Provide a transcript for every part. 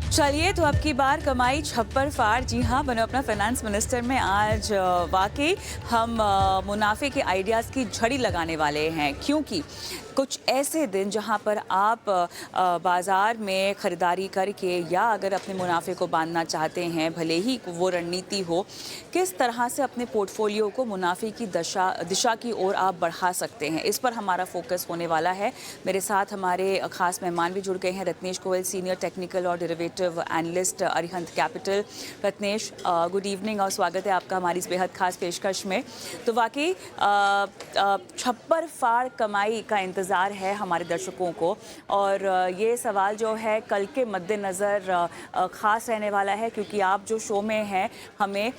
चलिए तो अब की बार कमाई छप्पर फाड़। जी हाँ, बनो अपना फाइनेंस मिनिस्टर में आज वाकई हम मुनाफे के आइडियाज़ की झड़ी लगाने वाले हैं, क्योंकि कुछ ऐसे दिन जहाँ पर आप बाज़ार में ख़रीदारी करके या अगर अपने मुनाफे को बांधना चाहते हैं, भले ही वो रणनीति हो, किस तरह से अपने पोर्टफोलियो को मुनाफे की दिशा की ओर आप बढ़ा सकते हैं, इस पर हमारा फोकस होने वाला है। मेरे साथ हमारे खास मेहमान भी जुड़ गए हैं, रत्नेश गोयल, सीनियर टेक्निकल और derivative analyst, Arihant capital. Ratnesh, good evening और स्वागत है आपका हमारी इस बेहद खास पेशकश में। तो वाकई छप्पर फाड़ कमाई का इंतज़ार है हमारे दर्शकों को, और ये सवाल जो है कल के मद्देनज़र ख़ास रहने वाला है, क्योंकि आप जो शो में हैं हमें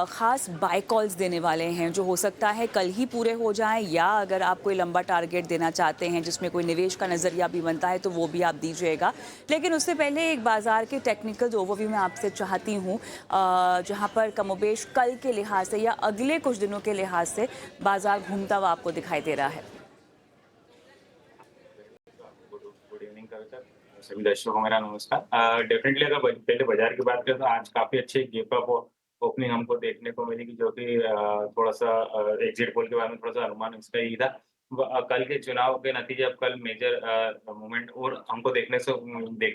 ख़ास बाय कॉल्स देने वाले हैं, जो हो सकता है कल ही पूरे हो जाएं, या अगर आप कोई लंबा टारगेट देना चाहते हैं जिसमें कोई निवेश का नज़रिया भी बनता है तो वो भी आप दीजिएगा। लेकिन उससे पहले एक बाज़ार के टेक्निकल ओवरव्यू मैं आपसे चाहती हूँ, जहाँ पर कमोबेश कल के लिहाज से या अगले कुछ दिनों के लिहाज से बाज़ार घूमता हुआ आपको दिखाई दे रहा है। गुड गुड इवनिंग कविता। सभी दर्शकों को मेरा नमस्कार। डेफिनेटली अगर पहले बाजार की बात करें तो आज काफी अच्छी गैप अप ओपनिंग हमको देखने को मिलेगी, जो कि थोड़ा सा एग्जिट पोल के बारे में थोड़ा सा अनुमान इसका ही था। कल के चुनाव के नतीजे अब कल मेजर मूवमेंट और हमको देखने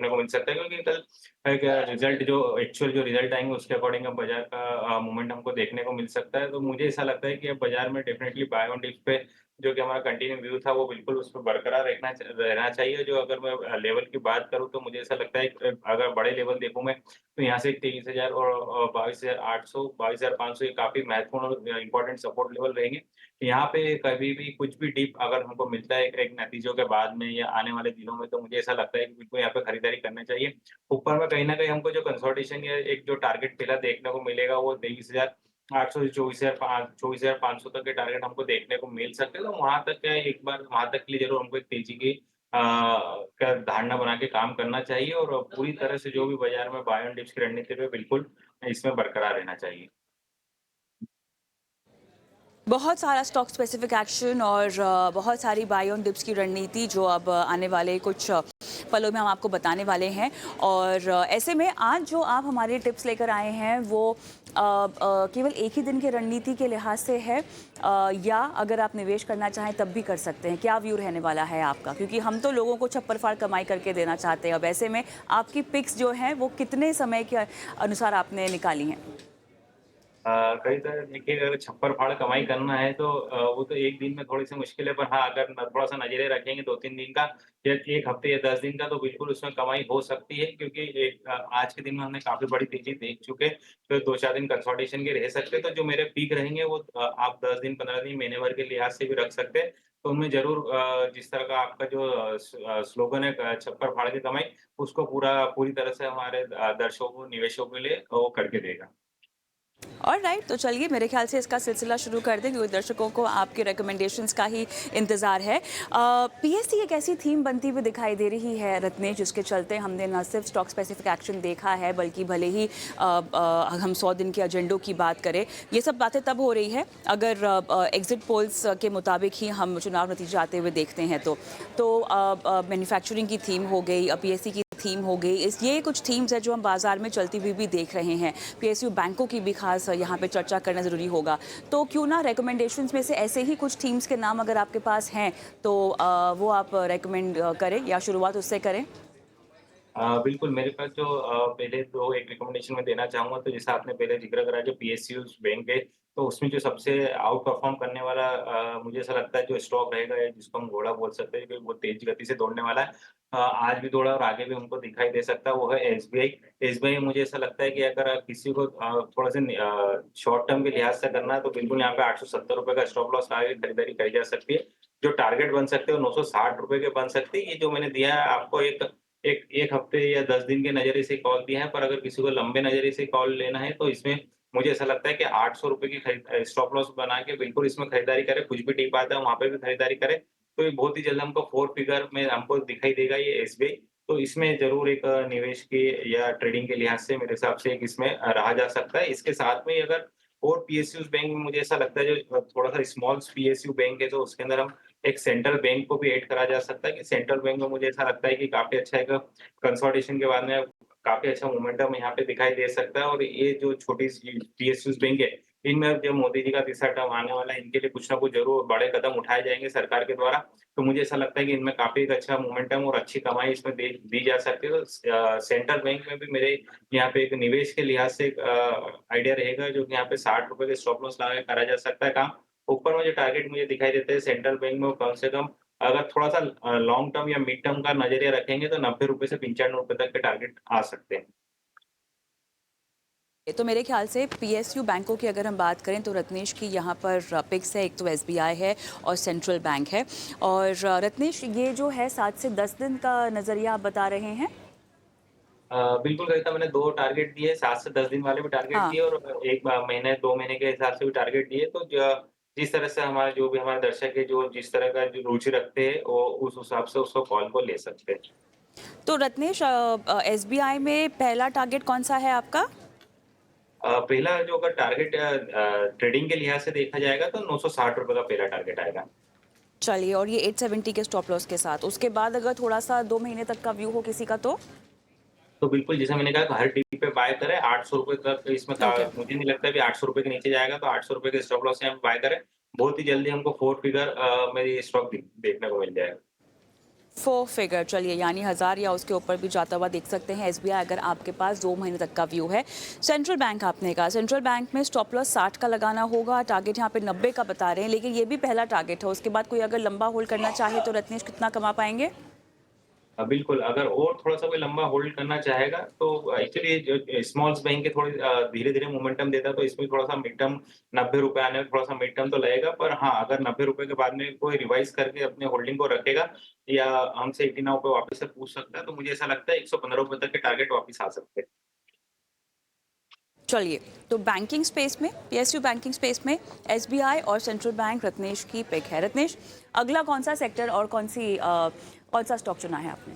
को मिल सकता है, क्योंकि कल एक रिजल्ट जो एक्चुअल जो रिजल्ट आएंगे उसके अकॉर्डिंग अब बाजार का मूवमेंट हमको देखने को मिल सकता है। तो मुझे ऐसा लगता है कि अब बाजार में डेफिनेटली बाय ऑन डिप्स पे जो कि हमारा कंटिन्यू व्यू था वो बिल्कुल उस पे बरकरार रहना चाहिए। जो अगर मैं लेवल की बात करूँ तो मुझे ऐसा लगता है कि अगर बड़े लेवल देखूँ मैं, तो यहाँ से 23,000 और 22,800 22,500 ये काफ़ी महत्वपूर्ण और इम्पोर्टेंट सपोर्ट लेवल रहेंगे। यहाँ पे कभी भी कुछ भी डिप अगर हमको मिलता है एक नतीजों के बाद में या आने वाले दिनों में, तो मुझे ऐसा लगता है कि बिल्कुल यहाँ पे खरीदारी करनी चाहिए। ऊपर में कहीं न कहीं हमको जो कंसोलिडेशन या एक जो टारगेट फिलहाल देखने को मिलेगा वो 23,800 से 24,500 तक के टारगेट हमको देखने को मिल सकते हैं। तो वहाँ तक क्या है, एक बार वहाँ तक के लिए ज़रूर हमको एक तेज़ी की का धारणा बना के काम करना चाहिए, और पूरी तरह से जो भी बाज़ार में बाय ऑन डिप्स की रणनीति पे बिल्कुल इसमें बरकरार रहना चाहिए। बहुत सारा स्टॉक स्पेसिफिक एक्शन और बहुत सारी बाय ऑन डिप्स की रणनीति जो अब आने वाले कुछ पलों में हम आपको बताने वाले हैं। और ऐसे में आज जो आप हमारे टिप्स लेकर आए हैं वो केवल एक ही दिन की रणनीति के लिहाज से है, या अगर आप निवेश करना चाहें तब भी कर सकते हैं। क्या व्यू रहने वाला है आपका, क्योंकि हम तो लोगों को छप्पर फाड़ कमाई करके देना चाहते हैं। अब ऐसे में आपकी पिक्स जो हैं वो कितने समय के अनुसार आपने निकाली हैं? कई तरह देखिए, अगर छप्पर-फाड़ कमाई करना है तो वो तो एक दिन में थोड़ी-सी मुश्किल है, पर हाँ, अगर थोड़ा-सा नज़रिया रखेंगे 2-3 दिन का या 1 हफ्ते या 10 दिन का, तो बिल्कुल उसमें कमाई हो सकती है, क्योंकि आज के दिन में हमने काफ़ी बड़ी तेज़ी देख चुके हैं। तो 2-4 दिन कंसोलिडेशन के रह सकते हैं, तो जो मेरे पीक रहेंगे वो आप 10 दिन, 15 दिन, महीने भर के लिहाज से भी रख सकते हैं। तो उनमें ज़रूर जिस तरह का आपका जो स्लोगन है छप्पर-फाड़ के कमाई, उसको पूरी तरह से हमारे दर्शकों को, निवेशकों के लिए वो करके देगा। ऑलराइट, तो चलिए मेरे ख्याल से इसका सिलसिला शुरू कर दें, क्योंकि दर्शकों को आपके रिकमेंडेशंस का ही इंतज़ार है। पीएससी एक ऐसी थीम बनती हुई दिखाई दे रही है रत्नेश, जिसके चलते हमने न सिर्फ स्टॉक स्पेसिफिक एक्शन देखा है, बल्कि भले ही हम 100 दिन के एजेंडों की बात करें, ये सब बातें तब हो रही है अगर एग्जिट पोल्स के मुताबिक ही हम चुनाव नतीजे आते हुए देखते हैं। तो मैन्युफैक्चरिंग की थीम हो गई, पीएससी की थीम हो गई, ये कुछ थीम्स है जो हम बाजार में चलती हुई भी देख रहे हैं। पीएसयू बैंकों की भी खास यहाँ पे चर्चा करना ज़रूरी होगा। तो क्यों ना रिकमेंडेशंस में से ऐसे ही कुछ थीम्स के नाम अगर आपके पास हैं तो वो आप रेकमेंड करें, या शुरुआत उससे करें? बिल्कुल, मेरे पास जो पहले तो एक रिकमेंडेशन मैं देना चाहूँगा, तो जैसा आपने पहले ज़िक्र करा जो पीएसयूज़ बैंक है, तो उसमें जो सबसे आउट परफ़ॉर्म करने वाला मुझे ऐसा लगता है जो स्टॉक रहेगा, या जिसको हम घोड़ा बोल सकते हैं, क्योंकि वो तेज़ गति से दौड़ने वाला है। आज भी दौड़ा और आगे भी हमको दिखाई दे सकता है, वो है एसबीआई। एसबीआई मुझे ऐसा लगता है कि अगर किसी को थोड़ा-सा शॉर्ट टर्म के लिहाज से करना है, तो बिल्कुल यहाँ पे ₹870 का स्टॉप लॉस लगा के खरीदारी करी जा सकती है। जो टारगेट बन सकते हैं वो ₹960 के बन सकते हैं। ये जो मैंने दिया है आपको एक एक 1 हफ्ते या 10 दिन के नज़रिए से कॉल दिया है, पर अगर किसी को लंबे नज़रिए से कॉल लेना है, तो इसमें मुझे ऐसा लगता है कि ₹800 की स्टॉप लॉस बना के बिल्कुल इसमें खरीदारी करें, कुछ भी टिप आता है वहाँ पे भी खरीदारी करें, तो ये बहुत ही जल्द हमको 4 फिगर में हमको दिखाई देगा ये एसबीआई। तो इसमें ज़रूर एक निवेश के या ट्रेडिंग के लिहाज से मेरे हिसाब से एक इसमें रहा जा सकता है। इसके साथ में ही अगर और पीएसयूज़ बैंक में मुझे ऐसा लगता है जो थोड़ा-सा स्मॉल पीएसयू बैंक है, तो उसके अंदर हम एक सेंट्रल बैंक को भी ऐड करा जा सकता है, कि सेंट्रल बैंक में मुझे ऐसा लगता है कि काफ़ी अच्छा एक कंसोलिडेशन के बाद में काफ़ी अच्छा मोमेंटम यहाँ पे दिखाई दे सकता है और ये जो छोटी सी पीएसयूज़ बैंक है, इनमें अब जब मोदी जी का तीसरा टर्म आने वाला है, इनके लिए कुछ ना कुछ ज़रूर बड़े कदम उठाए जाएँगे सरकार के द्वारा। तो मुझे ऐसा लगता है कि इनमें काफ़ी एक अच्छा मोमेंटम और अच्छी कमाई इसमें दे दी जा सकती है। तो सेंट्रल बैंक में भी मेरे यहाँ पे एक निवेश के लिहाज से एक आइडिया रहेगा जो कि यहाँ पे ₹60 के स्टॉप लॉस लगा के करा जा सकता है काम। ऊपर में जो टारगेट मुझे दिखाई देते हैं सेंट्रल बैंक में वो कम से कम अगर थोड़ा-सा लॉन्ग टर्म या मिड टर्म का नज़रिया रखेंगे तो ₹90 से ₹95 तक के टारगेट आ सकते हैं। तो मेरे ख्याल से पीएसयू बैंकों की अगर हम बात करें तो रत्नेश की यहाँ पर पिक्स है, एक तो एसबीआई है और सेंट्रल बैंक है। और रत्नेश, ये जो है 7 से 10 दिन का नज़रिया आप बता रहे हैं? बिल्कुल कविता मैंने 2 टारगेट दिए, 7 से 10 दिन वाले भी टारगेट हाँ। दिए और 1 महीने 2 महीने के हिसाब से भी टारगेट दिए। तो जिस तरह से हमारे जो भी हमारे दर्शक है, जो जिस तरह का जो रुचि रखते हैं, वो उस हिसाब से उसको कॉल को ले सकते हैं। तो रत्नेश, एसबीआई में पहला टारगेट कौन-सा है आपका? पहला जो अगर टारगेट ट्रेडिंग के लिहाज से देखा जाएगा तो ₹960 का पहला टारगेट आएगा। चलिए, और ये 870 के स्टॉप लॉस के साथ। उसके बाद अगर थोड़ा-सा 2 महीने तक का व्यू हो किसी का तो? तो बिल्कुल, जैसा मैंने कहा हर टिप पे बाय करें, ₹800 तक इसमें का ओके। मुझे नहीं लगता कि ₹800 के नीचे जाएगा, तो ₹800 के स्टॉप लॉस से हम बाय करें। बहुत ही जल्दी हमको 4 फिगर में ये स्टॉक देखने को मिल जाएगा। 4 फिगर, चलिए, यानी 1000 या उसके ऊपर भी जाता हुआ देख सकते हैं एसबीआई, अगर आपके पास 2 महीने तक का व्यू है। सेंट्रल बैंक आपने कहा, सेंट्रल बैंक में स्टॉप लॉस 60 का लगाना होगा, टारगेट यहाँ पे 90 का बता रहे हैं, लेकिन ये भी पहला टारगेट है। उसके बाद कोई अगर लंबा होल्ड करना चाहे तो रत्नेश कितना कमा पाएंगे? बिल्कुल, अगर और थोड़ा-सा कोई लंबा होल्ड करना चाहेगा, तो एक्चुअली जो स्मॉल्स बैंक के थोड़ी धीरे-धीरे मोमेंटम देता है, तो इसमें थोड़ा-सा मिड टर्म ₹90 आने में थोड़ा-सा मिड टर्म तो लगेगा। पर हाँ, अगर ₹90 के बाद में कोई रिवाइज़ करके अपने होल्डिंग को रखेगा या हमसे 89 पे वापस से पूछ सकता है, तो मुझे ऐसा लगता है ₹115 तक के टारगेट वापस आ सकते हैं। चलिए, तो बैंकिंग स्पेस में, पीएसयू बैंकिंग स्पेस में एसबीआई और सेंट्रल बैंक रत्नेश की पिक है। रत्नेश, अगला कौन सा सेक्टर और कौन सा स्टॉक चुना है आपने?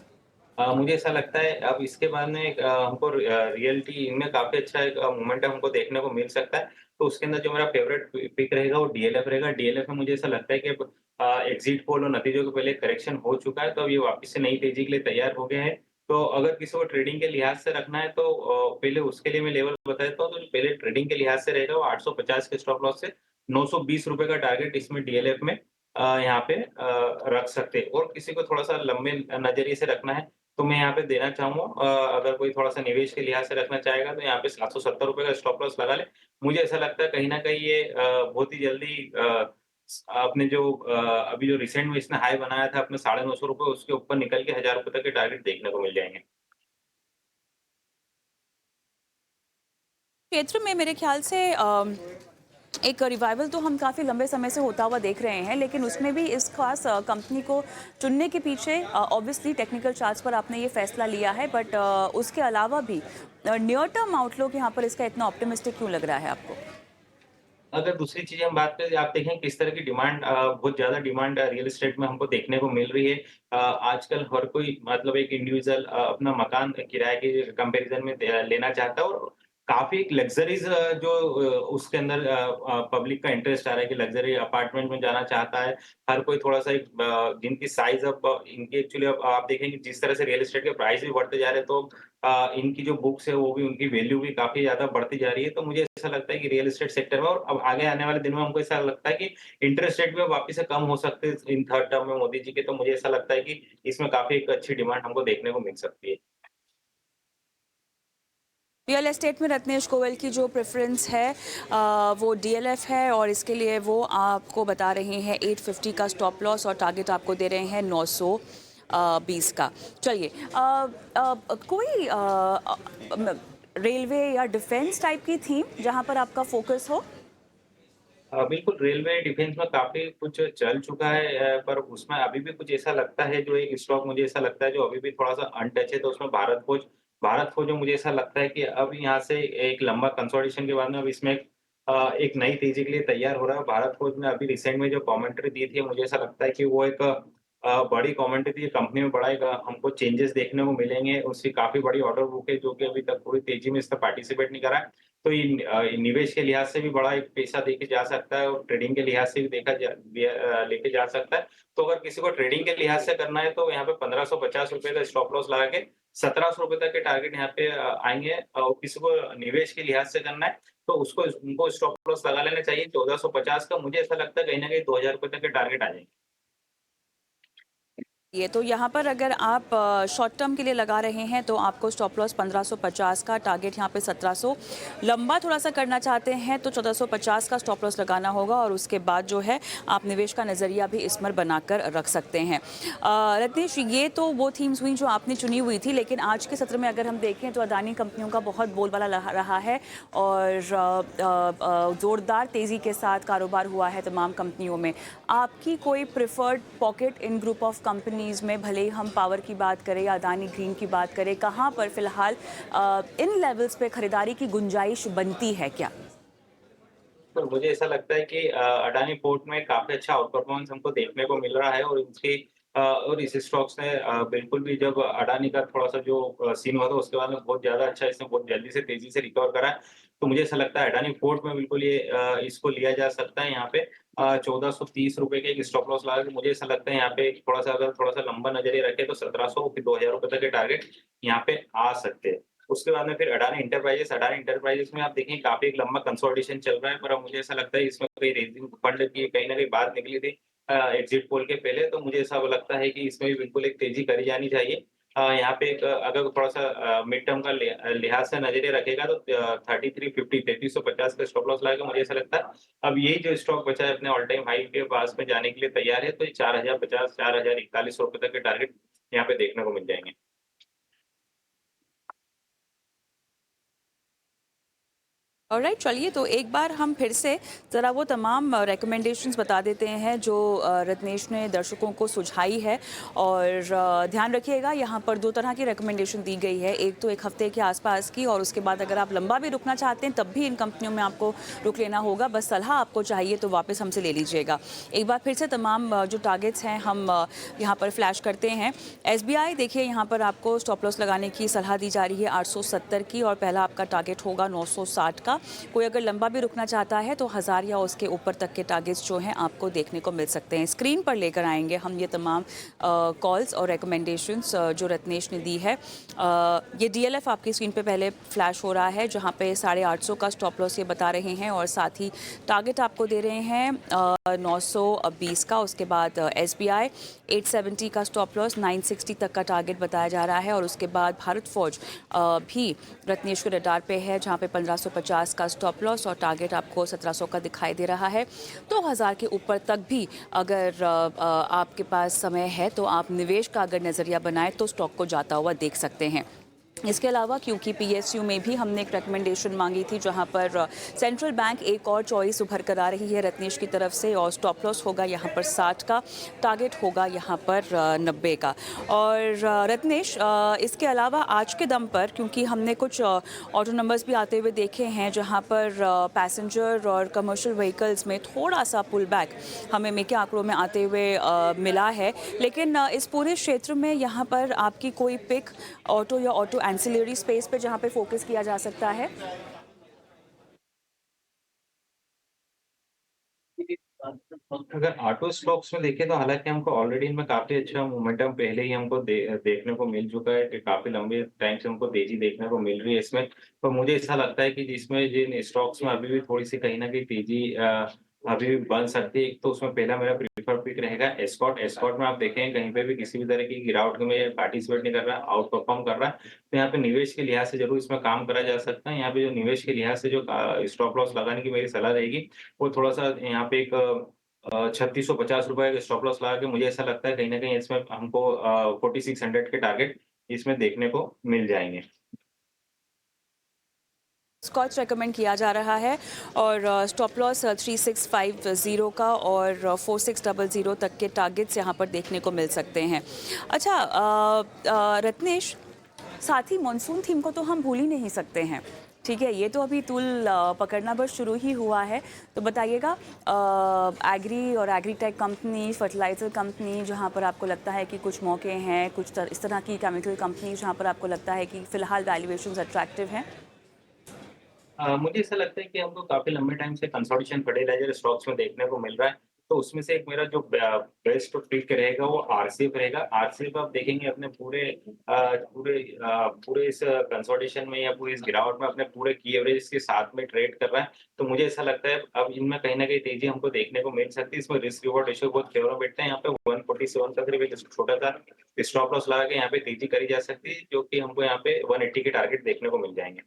मुझे ऐसा लगता है अब इसके बाद में हमको रियल्टी इनमें काफ़ी अच्छा एक मोमेंटम हमको देखने को मिल सकता है। तो उसके अंदर जो मेरा फ़ेवरेट पिक रहेगा वो डीएलएफ रहेगा। डीएलएफ में मुझे ऐसा लगता है कि अब एग्ज़िट पोल और नतीजों के पहले करेक्शन हो चुका है, तो अब ये वापस से नई तेज़ी के लिए तैयार हो गए हैं। तो अगर किसी को ट्रेडिंग के लिहाज से रखना है तो पहले उसके लिए मैं लेवल बता देता हूँ। तो जो पहले ट्रेडिंग के लिहाज से रहेगा वो 850 के स्टॉप लॉस से ₹920 का टारगेट इसमें डीएलएफ में यहाँ पे रख सकते हैं। और किसी को थोड़ा-सा लंबे नज़रिए से रखना है तो मैं यहाँ पे देना चाहूँगा अगर कोई थोड़ा-सा निवेश के लिहाज से रखना चाहेगा तो यहाँ पे ₹770 का स्टॉप लॉस लगा ले। मुझे ऐसा लगता है कहीं न कहीं ये बहुत ही जल्दी आपने जो अभी जो रिसेंट में इसने हाई बनाया था अपने ₹950 उसके ऊपर निकल के ₹1000 तक के टारगेट देखने को मिल जाएँगे। क्षेत्र में मेरे ख्याल से एक रिवाइवल तो हम काफ़ी लंबे समय से होता हुआ देख रहे हैं, लेकिन उसमें भी इस खास कंपनी को चुनने के पीछे ऑब्वियसली टेक्निकल चार्ट्स पर आपने ये फैसला लिया है, बट उसके अलावा भी नियर टर्म आउटलुक यहाँ पर इसका इतना ऑप्टिमिस्टिक क्यों लग रहा है आपको? अगर दूसरी चीज़ हम बात करें, आप देखें किस तरह की डिमांड बहुत ज़्यादा डिमांड रियल एस्टेट में हमको देखने को मिल रही है। आजकल हर कोई मतलब एक इंडिविजुअल अपना मकान किराए के कंपैरिज़न में लेना चाहता है और काफ़ी एक लग्ज़रीज़ जो उसके अंदर पब्लिक का इंटरेस्ट आ रहा है कि लग्ज़री अपार्टमेंट में जाना चाहता है। हर कोई थोड़ा-सा एक जिनकी साइज़ अब इनकी एक्चुअली अब आप देखेंगे जिस तरह से रियल एस्टेट के प्राइस भी बढ़ते जा रहे हैं, तो इनकी जो बुक्स है वो भी उनकी वैल्यू भी काफ़ी ज़्यादा बढ़ती जा रही है। तो मुझे ऐसा लगता है कि रियल एस्टेट सेक्टर में और अब आगे आने वाले दिनों में हमको ऐसा लगता है कि इंटरेस्ट रेट भी अब वापस से कम हो सकते हैं इन थर्ड टर्म में मोदी जी के। तो मुझे ऐसा लगता है कि इसमें काफ़ी एक अच्छी डिमांड हमको देखने को मिल सकती है। रियल एस्टेट में रत्नेश गोयल की जो प्रेफरेंस है वो डीएलएफ है, और इसके लिए वो आपको बता रहे हैं 850 का स्टॉप लॉस, और टारगेट आपको दे रहे हैं 920 का। चलिए, कोई रेलवे या डिफेंस टाइप की थीम जहां पर आपका फोकस हो? बिल्कुल, रेलवे डिफेंस में काफ़ी कुछ चल चुका है पर उसमें अभी भी कुछ ऐसा लगता है जो एक स्टॉक मुझे ऐसा लगता है जो अभी भी थोड़ा-सा अनटच है, तो उसमें भारत फ़ोर्ज में मुझे ऐसा लगता है कि अब यहाँ से एक लंबा कंसोलिडेशन के बाद में अब इसमें एक नई तेज़ी के लिए तैयार हो रहा है। भारत फ़ोर्ज ने अभी रिसेंट में जो कमेंट्री दी थी, मुझे ऐसा लगता है कि वो एक बड़ी कमेंट्री थी, कंपनी में बड़ा एक हमको चेंजेस देखने को मिलेंगे। उसकी काफ़ी बड़ी ऑर्डर बुक है जो कि अभी तक पूरी तेज़ी में इसमें पार्टिसिपेट नहीं कर रहा है। तो ये निवेश के लिहाज से भी बड़ा एक पैसा देके जा सकता है और ट्रेडिंग के लिहाज से भी लेके जा सकता है। तो अगर किसी को ट्रेडिंग के लिहाज से करना है तो यहाँ पे ₹1550 का स्टॉप लॉस लगा के ₹1700 तक के टारगेट यहाँ पे आएँगे और किसी को निवेश के लिहाज से करना है तो उनको स्टॉप लॉस लगा लेना चाहिए 1450 का। मुझे ऐसा लगता है कहीं न कहीं ₹2000 तक के टारगेट आ जाएँगे। ये तो यहाँ पर अगर आप शॉर्ट टर्म के लिए लगा रहे हैं तो आपको स्टॉप लॉस 1550 का, टारगेट यहाँ पे 1700। लंबा थोड़ा सा करना चाहते हैं तो 1450 का स्टॉप लॉस लगाना होगा और उसके बाद जो है आप निवेश का नज़रिया भी इस पर बनाकर रख सकते हैं। रत्नेश, ये तो वो थीम्स हुई जो आपने चुनी हुई थी, लेकिन आज के सत्र में अगर हम देखें तो अदानी कंपनियों का बहुत बोलबाला रहा है और ज़ोरदार तेज़ी के साथ कारोबार हुआ है तमाम कंपनियों में। आपकी कोई preferred pocket in group of companies में, भले ही हम पावर की बात करें या अदानी ग्रीन की बात करें, कहाँ पर फिलहाल इन लेवल्स पे खरीदारी की गुंजाइश बनती है क्या? तो मुझे ऐसा लगता है कि अडानी पोर्ट में काफ़ी अच्छा आउट परफॉर्मेंस हमको देखने को मिल रहा है और और इस स्टॉक्स ने बिल्कुल भी जब अडानी का थोड़ा-सा जो सीन हुआ था उसके बाद में बहुत ज़्यादा अच्छा इसने बहुत जल्दी से तेज़ी से रिकवर करा है। तो मुझे ऐसा लगता है अडानी पोर्ट में बिल्कुल ये इसको लिया जा सकता है यहाँ पे ₹1430 के एक स्टॉप लॉस लगा के मुझे ऐसा लगता है यहाँ पे अगर थोड़ा-सा लंबा नज़रिया रखें तो 1700 फिर ₹2000 तक के टारगेट यहाँ पे आ सकते हैं। उसके बाद में फिर अडानी एंटरप्राइजेज़ में आप देखें काफ़ी एक लंबा कंसोलिडेशन चल रहा है, पर अब मुझे ऐसा लगता है इसमें कोई रेज़िंग फंड की कहीं न कहीं बात निकली थी एग्ज़िट पोल के पहले, तो मुझे ऐसा लगता है कि इसमें भी बिल्कुल एक तेज़ी करी जानी चाहिए। यहाँ पे एक अगर थोड़ा-सा मिड टर्म का लिहाज से नज़रिया रखेगा तो 3350 3350 का स्टॉप लॉस लगाएगा मुझे ऐसा लगता है। अब यही जो स्टॉक बचा है अपने ऑल टाइम हाई के पास में जाने के लिए तैयार है, तो ये 4050 ₹4041 तक के टारगेट यहाँ पे देखने को मिल जाएँगे। ऑलराइट, चलिए तो एक बार हम फिर से ज़रा वो तमाम रिकमेंडेशंस बता देते हैं जो रत्नेश ने दर्शकों को सुझाई है। और ध्यान रखिएगा, यहाँ पर दो तरह की रिकमेंडेशन दी गई है, एक तो एक हफ्ते के आसपास की और उसके बाद अगर आप लंबा भी रुकना चाहते हैं तब भी इन कंपनियों में आपको रुक लेना होगा। बस सलाह आपको चाहिए तो वापस हमसे ले लीजिएगा। एक बार फिर से तमाम जो टारगेट्स हैं हम यहाँ पर फ्लैश करते हैं। SBI देखिए, यहाँ पर आपको स्टॉप लॉस लगाने की सलाह दी जा रही है 870 की और पहला आपका टारगेट होगा 960 का। कोई अगर लंबा भी रुकना चाहता है तो 1000 या उसके ऊपर तक के टारगेट्स जो हैं आपको देखने को मिल सकते हैं। स्क्रीन पर लेकर आएंगे हम ये तमाम कॉल्स और रिकमेंडेशंस जो रत्नेश ने दी है। ये DLF आपकी स्क्रीन पे पहले फ्लैश हो रहा है जहां पे 850 का स्टॉप लॉस ये बता रहे हैं और साथ ही टारगेट आपको दे रहे हैं 920 का। उसके बाद SBI 870 का स्टॉप लॉस, 960 तक का टारगेट बताया जा रहा है और उसके बाद भारत फौज भी रत्नेश के रडार पे है जहां पे 1550 का स्टॉप लॉस और टारगेट आपको 1700 का दिखाई दे रहा है। तो 1000 के ऊपर तक भी अगर आपके पास समय है तो आप निवेश का अगर नज़रिया बनाएं तो स्टॉक को जाता हुआ देख सकते हैं। इसके अलावा क्योंकि PSU में भी हमने एक रिकमेंडेशन मांगी थी जहां पर सेंट्रल बैंक एक और चॉइस उभर कर आ रही है रत्नेश की तरफ से और स्टॉप लॉस होगा यहाँ पर 60 का, टारगेट होगा यहाँ पर 90 का। और रत्नेश, इसके अलावा आज के दम पर क्योंकि हमने कुछ ऑटो नंबर्स भी आते हुए देखे हैं जहाँ पर पैसेंजर और कमर्शियल व्हीकल्स में थोड़ा सा पुल बैक हमें मेके आंकड़ों में आते हुए मिला है, लेकिन इस पूरे क्षेत्र में यहाँ पर आपकी कोई पिक ऑटो या ऑटो एंसिलरी स्पेस पे जहाँ पे फोकस किया जा सकता है? अगर ऑटो स्टॉक्स में देखें तो हालाँकि हमको ऑलरेडी इनमें काफ़ी अच्छा मोमेंटम पहले ही हमको देखने को मिल चुका है कि काफ़ी लंबे टाइम से हमको तेज़ी देखने को मिल रही है इसमें। तो मुझे ऐसा लगता है कि जिसमें जिन स्टॉक्स में अभी भी थोड़ी-सी कहीं न कहीं तेज़ी अभी भी बन सकती है। एक तो उसमें पहला मेरा प्रेफर पिक रहेगा एस्कॉर्ट। एस्कॉर्ट में आप देखें कहीं पे भी किसी भी तरह की गिरावट में पार्टिसिपेट नहीं कर रहा है, आउट परफॉर्म कर रहा है। तो यहाँ पे निवेश के लिहाज से ज़रूर इसमें काम करा जा सकता है। यहाँ पे जो निवेश के लिहाज से जो स्टॉप लॉस लगाने की मेरी सलाह रहेगी, वो थोड़ा-सा यहाँ पे एक ₹3650 का स्टॉप लॉस लगा के मुझे ऐसा लगता है कहीं न कहीं इसमें हमको 4600 के टारगेट इसमें देखने को मिल जाएँगे। स्कॉच रेकमेंड किया जा रहा है और स्टॉप लॉस 3650 का और 4600 तक के टारगेट्स यहाँ पर देखने को मिल सकते हैं। अच्छा रत्नेश, साथ ही मॉनसून थीम को तो हम भूल ही नहीं सकते हैं। ठीक है, ये तो अभी तूल पकड़ना बस शुरू ही हुआ है। तो बताइएगा, एग्री और एग्रीटेक कंपनी, फर्टिलाइज़र कंपनी जहाँ पर आपको लगता है कि कुछ मौके हैं, इस तरह की केमिकल कंपनी जहाँ पर आपको लगता है कि फ़िलहाल वैल्यूएशंस अट्रैक्टिव हैं? मुझे ऐसा लगता है कि हमको काफ़ी लंबे टाइम से कंसोलिडेशन फर्टिलाइज़र स्टॉक्स में देखने को मिल रहा है। तो उसमें से एक मेरा जो बेस्ट पिक रहेगा वो आरसीएफ रहेगा। आरसीएफ आप देखेंगे अपने पूरे इस कंसोलिडेशन में या पूरी इस गिरावट में अपने पूरे की एवरेज के साथ में ट्रेड कर रहा है। तो मुझे ऐसा लगता है अब इनमें कहीं न कहीं तेज़ी हमको देखने को मिल सकती है। इसमें रिस्क रिवॉर्ड रेशियो बहुत फ़ेवर में बैठता है। यहाँ पे 147 का करीब एक छोटा-सा स्टॉप लॉस लगा के यहाँ पे तेज़ी करी जा सकती है, जो कि हमको यहाँ पे 180 के टारगेट देखने को मिल जाएँगे।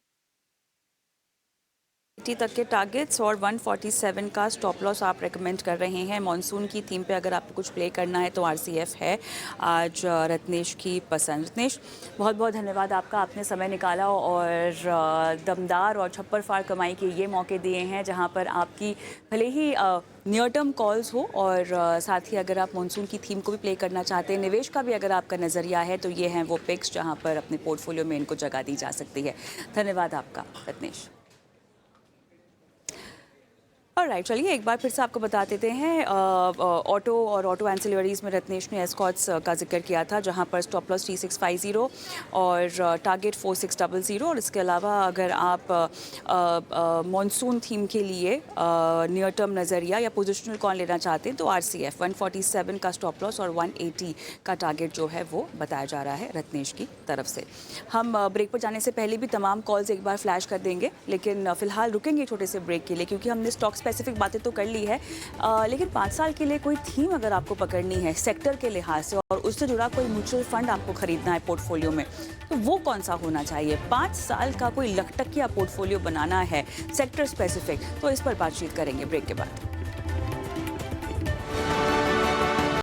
80 तक के टारगेट्स और 147 का स्टॉप लॉस आप रेकमेंड कर रहे हैं। मॉनसून की थीम पे अगर आपको कुछ प्ले करना है तो आरसीएफ है आज रत्नेश की पसंद। रत्नेश, बहुत बहुत धन्यवाद आपका, आपने समय निकाला और दमदार और छप्पर फाड़ कमाई के ये मौके दिए हैं जहां पर आपकी भले ही नियर टर्म कॉल्स हो और साथ ही अगर आप मॉनसून की थीम को भी प्ले करना चाहते हैं, निवेश का भी अगर आपका नज़रिया है तो ये हैं वो पिक्स जहाँ पर अपने पोर्टफोलियो में इनको जगह दी जा सकती है। धन्यवाद आपका रत्नेश। ऑलराइट, चलिए एक बार फिर से आपको बता देते हैं ऑटो और ऑटो एंसिलरीज में रत्नेश ने एस्कॉर्ट्स का जिक्र किया था जहां पर स्टॉप लॉस 3650 और टारगेट 4600 और इसके अलावा अगर आप मॉनसून थीम के लिए नियर टर्म नज़रिया या पोजिशनल कॉल लेना चाहते हैं तो आरसीएफ 147 का स्टॉप लॉस और 180 का टारगेट जो है वो बताया जा रहा है रत्नेश की तरफ से। हम ब्रेक पर जाने से पहले भी तमाम कॉल्स एक बार फ्लैश कर देंगे, लेकिन फिलहाल रुकेंगे छोटे से ब्रेक के लिए क्योंकि हमने स्टॉक स्पेसिफिक बातें तो कर ली है, लेकिन 5 साल के लिए कोई थीम अगर आपको पकड़नी है सेक्टर के लिहाज से और उससे जुड़ा कोई म्यूचुअल फंड आपको खरीदना है पोर्टफोलियो में, तो वो कौन सा होना चाहिए? 5 साल का कोई लखटकिया पोर्टफोलियो बनाना है सेक्टर स्पेसिफिक, तो इस पर बातचीत करेंगे ब्रेक के बाद।